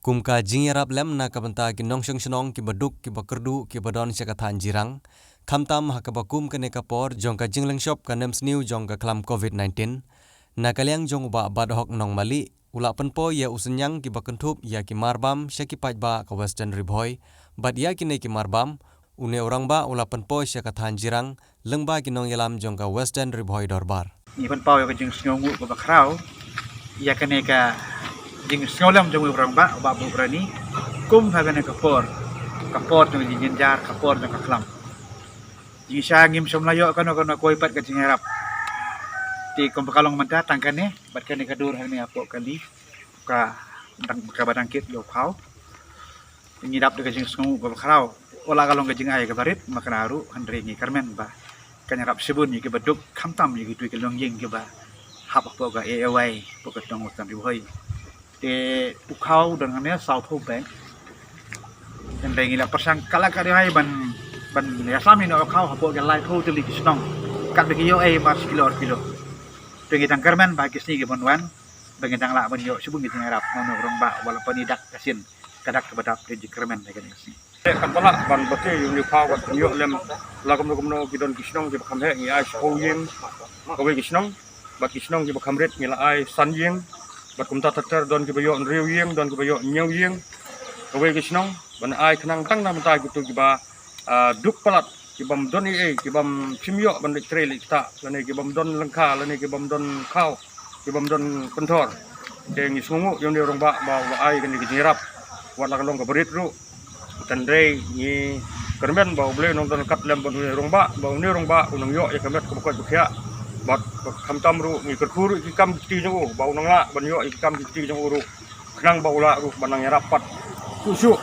kum ka jingyarap lem na kabanta ki nongshong shnong ki baduk ki bakerdu ki badon syakathan jirang khamtam hakabakum kane kapor jong ka jinglang shop ka nems new jong ka klam covid-19 na kalyang jong ba badhok nong mali ula penpo ya usenyang ki bakentup ya ki marbam syaki pajba ka western ribhoy bad ya ki ne ki marbam une orang ba ula penpo syakathan jirang lengba ki nong yalam jong ka western ribhoy dorbar ni penpo ya ka jing sngongu ka bakrau ya kane ka jing sngolam jong orang ba bu berani kum hagane kapor jong jing jar kapor jong ka klam jing sya ngim somlayo kano koi pat ka jing harap ti kom pakalong manta tangkane bat kane kadur hagane apo kali ka badang kit yo khau ngidap de ka jing sngongu ka bakrau ola kalong ka jing ai ka barit makanaru andre ngi karmen ba kanyarap sebun ni ke baduk khamtam ni gitu ke longjing ke ba hap apa ka AAY pokat dong utan riboi te ukau dengan ne South Hope Bank dan bengi la persang kala ka hai ban ya sami no ukau hapo ke lai tho teli kisnong kat begi yo mas kilo bengi tang karmen ba kisni ke bonwan bengi tang la ban yo sebun gitu ngarap nono rong ba wala panidak kasin kadak kebadap di karmen dengan kisni kan pala ban bate yung ukau wat yo lem lagam no kidon kisnong ke bakam he ngi ai ho yeng ko we kisnong bat kisnong ke bakam ret ngi la ai san yeng bat kum ta tatar don ke bayo riu yeng don ke bayo nyau yeng ko we kisnong ban ai khnang tang na mata gitu ke ba duk palat ke bam don ke bam chimyo ban dik trele ta lane ke bam don lengka lane ke bam don khau ke bam don kontor ke ngi sungu yung de rong ba ai kan ke jirap wat la kalong ke berit ru tandre ni kermen bau ble nong don kat lem ban rong ba unang yo ya kemet ko ko bukya bat khamtam ru ni kerkur ki kam ti jong bau nang la ban yo ki kam ti jong ru khnang bau la ru banang rapat kusuk